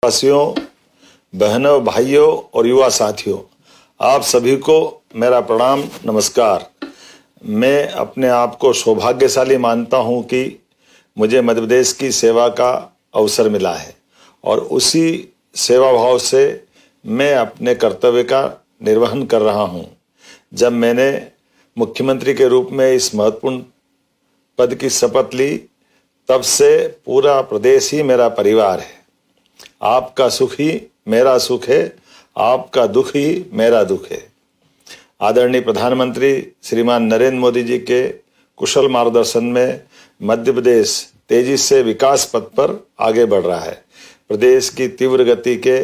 वासियों, बहनों, भाइयों और युवा साथियों, आप सभी को मेरा प्रणाम, नमस्कार। मैं अपने आप को सौभाग्यशाली मानता हूं कि मुझे मध्य प्रदेश की सेवा का अवसर मिला है और उसी सेवा भाव से मैं अपने कर्तव्य का निर्वहन कर रहा हूं। जब मैंने मुख्यमंत्री के रूप में इस महत्वपूर्ण पद की शपथ ली, तब से पूरा प्रदेश ही मेरा परिवार है। आपका सुख ही मेरा सुख है, आपका दुख ही मेरा दुख है। आदरणीय प्रधानमंत्री श्रीमान नरेंद्र मोदी जी के कुशल मार्गदर्शन में मध्य प्रदेश तेजी से विकास पथ पर आगे बढ़ रहा है। प्रदेश की तीव्र गति के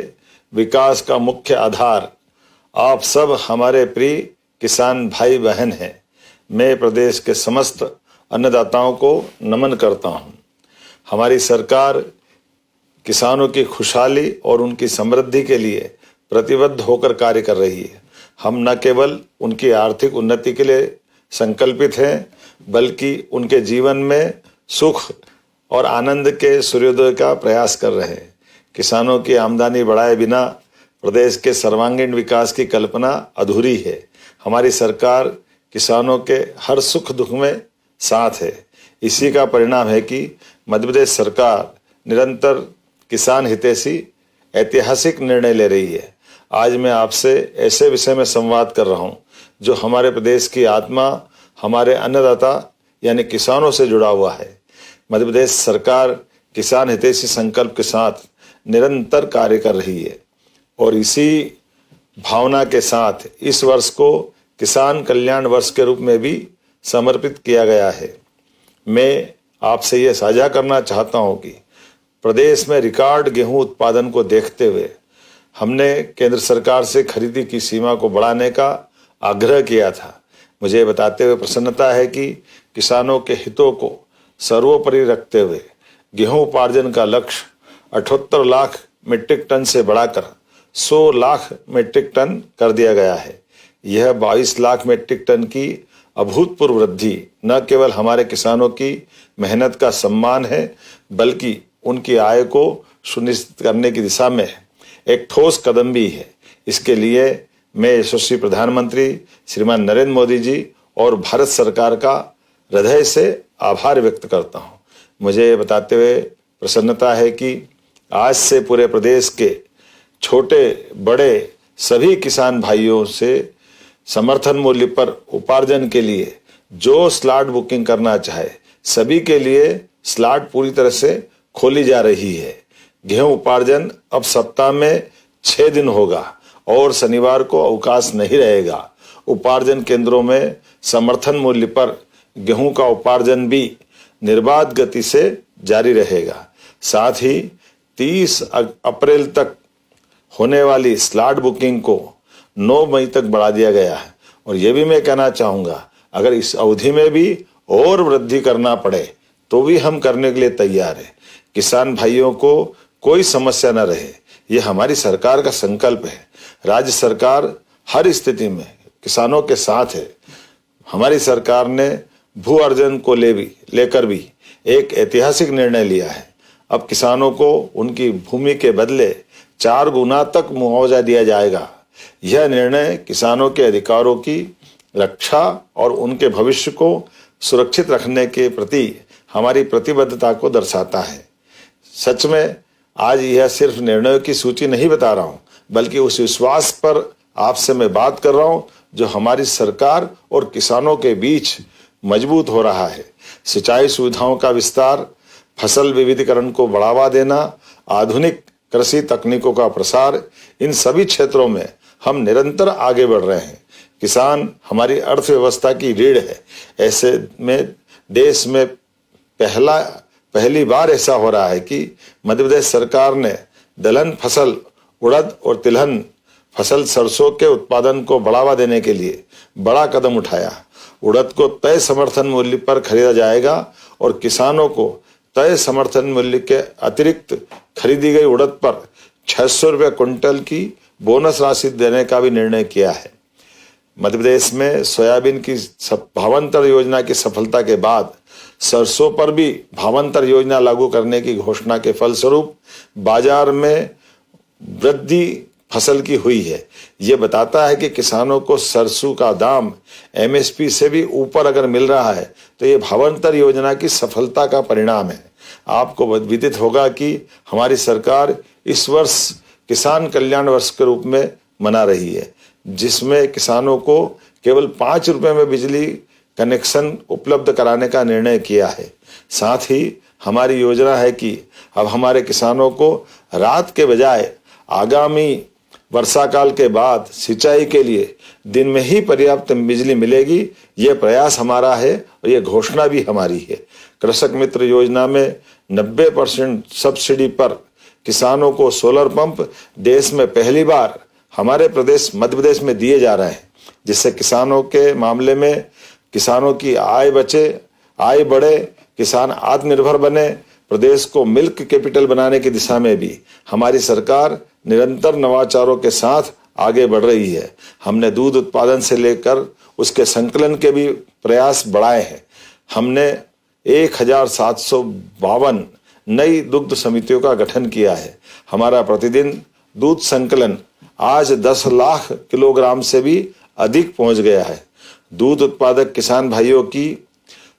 विकास का मुख्य आधार आप सब हमारे प्रिय किसान भाई बहन हैं। मैं प्रदेश के समस्त अन्नदाताओं को नमन करता हूं। हमारी सरकार किसानों की खुशहाली और उनकी समृद्धि के लिए प्रतिबद्ध होकर कार्य कर रही है। हम न केवल उनकी आर्थिक उन्नति के लिए संकल्पित हैं, बल्कि उनके जीवन में सुख और आनंद के सूर्योदय का प्रयास कर रहे हैं। किसानों की आमदनी बढ़ाए बिना प्रदेश के सर्वांगीण विकास की कल्पना अधूरी है। हमारी सरकार किसानों के हर सुख दुख में साथ है। इसी का परिणाम है कि मध्य प्रदेश सरकार निरंतर किसान हितैषी ऐतिहासिक निर्णय ले रही है। आज मैं आपसे ऐसे विषय में संवाद कर रहा हूं जो हमारे प्रदेश की आत्मा, हमारे अन्नदाता यानी किसानों से जुड़ा हुआ है। मध्य प्रदेश सरकार किसान हितैषी संकल्प के साथ निरंतर कार्य कर रही है और इसी भावना के साथ इस वर्ष को किसान कल्याण वर्ष के रूप में भी समर्पित किया गया है। मैं आपसे यह साझा करना चाहता हूं कि प्रदेश में रिकॉर्ड गेहूं उत्पादन को देखते हुए हमने केंद्र सरकार से खरीदी की सीमा को बढ़ाने का आग्रह किया था। मुझे बताते हुए प्रसन्नता है कि किसानों के हितों को सर्वोपरि रखते हुए गेहूं उपार्जन का लक्ष्य 78 लाख मीट्रिक टन से बढ़ाकर 100 लाख मीट्रिक टन कर दिया गया है। यह 22 लाख मीट्रिक टन की अभूतपूर्व वृद्धि न केवल हमारे किसानों की मेहनत का सम्मान है, बल्कि उनकी आय को सुनिश्चित करने की दिशा में एक ठोस कदम भी है। इसके लिए मैं यशस्वी प्रधानमंत्री श्रीमान नरेंद्र मोदी जी और भारत सरकार का हृदय से आभार व्यक्त करता हूं। मुझे बताते हुए प्रसन्नता है कि आज से पूरे प्रदेश के छोटे बड़े सभी किसान भाइयों से समर्थन मूल्य पर उपार्जन के लिए जो स्लॉट बुकिंग करना चाहे, सभी के लिए स्लॉट पूरी तरह से खोली जा रही है। गेहूं उपार्जन अब सप्ताह में 6 दिन होगा और शनिवार को अवकाश नहीं रहेगा। उपार्जन केंद्रों में समर्थन मूल्य पर गेहूं का उपार्जन भी निर्बाध गति से जारी रहेगा। साथ ही 30 अप्रैल तक होने वाली स्लॉट बुकिंग को 9 मई तक बढ़ा दिया गया है और यह भी मैं कहना चाहूंगा, अगर इस अवधि में भी और वृद्धि करना पड़े तो भी हम करने के लिए तैयार है। किसान भाइयों को कोई समस्या न रहे, यह हमारी सरकार का संकल्प है। राज्य सरकार हर स्थिति में किसानों के साथ है। हमारी सरकार ने भू अर्जन को लेकर भी एक ऐतिहासिक निर्णय लिया है। अब किसानों को उनकी भूमि के बदले 4 गुना तक मुआवजा दिया जाएगा। यह निर्णय किसानों के अधिकारों की रक्षा और उनके भविष्य को सुरक्षित रखने के प्रति हमारी प्रतिबद्धता को दर्शाता है। सच में आज यह सिर्फ निर्णयों की सूची नहीं बता रहा हूं, बल्कि उस विश्वास पर आपसे मैं बात कर रहा हूं जो हमारी सरकार और किसानों के बीच मजबूत हो रहा है। सिंचाई सुविधाओं का विस्तार, फसल विविधीकरण को बढ़ावा देना, आधुनिक कृषि तकनीकों का प्रसार, इन सभी क्षेत्रों में हम निरंतर आगे बढ़ रहे हैं। किसान हमारी अर्थव्यवस्था की रीढ़ है। ऐसे में देश में पहली बार ऐसा हो रहा है कि मध्य प्रदेश सरकार ने दलहन फसल उड़द और तिलहन फसल सरसों के उत्पादन को बढ़ावा देने के लिए बड़ा कदम उठाया। उड़द को तय समर्थन मूल्य पर खरीदा जाएगा और किसानों को तय समर्थन मूल्य के अतिरिक्त खरीदी गई उड़द पर 600 रुपये क्विंटल की बोनस राशि देने का भी निर्णय किया है। मध्य प्रदेश में सोयाबीन की भावांतर योजना की सफलता के बाद सरसों पर भी भावांतर योजना लागू करने की घोषणा के फलस्वरूप बाजार में वृद्धि फसल की हुई है। ये बताता है कि किसानों को सरसों का दाम एमएसपी से भी ऊपर अगर मिल रहा है तो ये भावांतर योजना की सफलता का परिणाम है। आपको विदित होगा कि हमारी सरकार इस वर्ष किसान कल्याण वर्ष के रूप में मना रही है, जिसमें किसानों को केवल 5 रुपए में बिजली कनेक्शन उपलब्ध कराने का निर्णय किया है। साथ ही हमारी योजना है कि अब हमारे किसानों को रात के बजाय आगामी वर्षा काल के बाद सिंचाई के लिए दिन में ही पर्याप्त बिजली मिलेगी। ये प्रयास हमारा है और ये घोषणा भी हमारी है। कृषक मित्र योजना में 90% सब्सिडी पर किसानों को सोलर पंप देश में पहली बार हमारे प्रदेश मध्य प्रदेश में दिए जा रहे हैं, जिससे किसानों के मामले में किसानों की आय बढ़े, किसान आत्मनिर्भर बने। प्रदेश को मिल्क कैपिटल बनाने की दिशा में भी हमारी सरकार निरंतर नवाचारों के साथ आगे बढ़ रही है। हमने दूध उत्पादन से लेकर उसके संकलन के भी प्रयास बढ़ाए हैं। हमने 1752 नई दुग्ध समितियों का गठन किया है। हमारा प्रतिदिन दूध संकलन आज 10 लाख किलोग्राम से भी अधिक पहुंच गया है। दूध उत्पादक किसान भाइयों की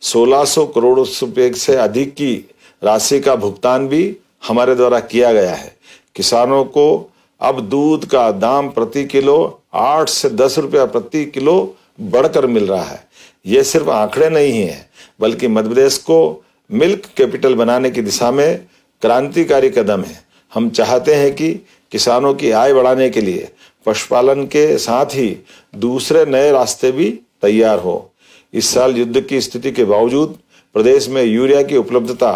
1600 करोड़ रुपए से अधिक की राशि का भुगतान भी हमारे द्वारा किया गया है। किसानों को अब दूध का दाम प्रति किलो 8 से 10 रुपया प्रति किलो बढ़कर मिल रहा है। ये सिर्फ आंकड़े नहीं हैं, बल्कि मध्य प्रदेश को मिल्क कैपिटल बनाने की दिशा में क्रांतिकारी कदम है। हम चाहते हैं कि किसानों की आय बढ़ाने के लिए पशुपालन के साथ ही दूसरे नए रास्ते भी तैयार हो। इस साल युद्ध की स्थिति के बावजूद प्रदेश में यूरिया की उपलब्धता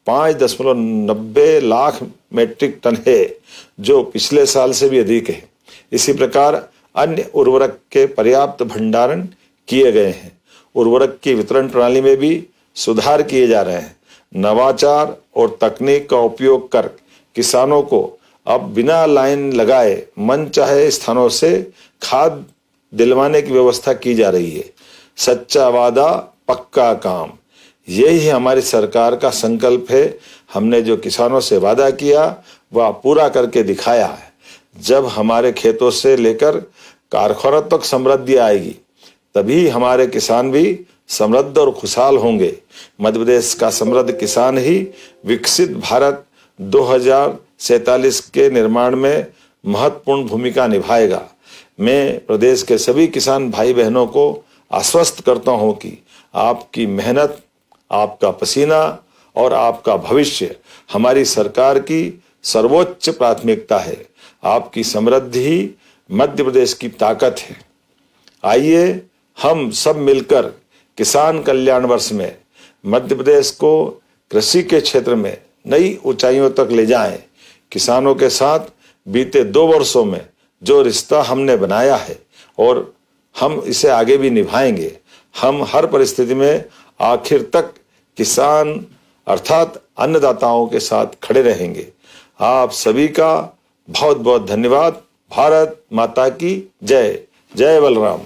5.90 लाख मीट्रिक टन है, जो पिछले साल से भी अधिक है। इसी प्रकार अन्य उर्वरक के पर्याप्त भंडारण किए गए हैं। उर्वरक की वितरण प्रणाली में भी सुधार किए जा रहे हैं। नवाचार और तकनीक का उपयोग कर किसानों को अब बिना लाइन लगाए मनचाहे स्थानों से खाद दिलवाने की व्यवस्था की जा रही है। सच्चा वादा पक्का काम, यही हमारी सरकार का संकल्प है। हमने जो किसानों से वादा किया वह पूरा करके दिखाया है। जब हमारे खेतों से लेकर कारखानों तक समृद्धि आएगी, तभी हमारे किसान भी समृद्ध और खुशहाल होंगे। मध्य प्रदेश का समृद्ध किसान ही विकसित भारत 2047 के निर्माण में महत्वपूर्ण भूमिका निभाएगा। मैं प्रदेश के सभी किसान भाई बहनों को आश्वस्त करता हूं कि आपकी मेहनत, आपका पसीना और आपका भविष्य हमारी सरकार की सर्वोच्च प्राथमिकता है। आपकी समृद्धि ही मध्य प्रदेश की ताकत है। आइए हम सब मिलकर किसान कल्याण वर्ष में मध्य प्रदेश को कृषि के क्षेत्र में नई ऊंचाइयों तक ले जाएं। किसानों के साथ बीते 2 वर्षों में जो रिश्ता हमने बनाया है और हम इसे आगे भी निभाएंगे। हम हर परिस्थिति में आखिर तक किसान अर्थात अन्नदाताओं के साथ खड़े रहेंगे। आप सभी का बहुत बहुत धन्यवाद। भारत माता की जय। जय बलराम।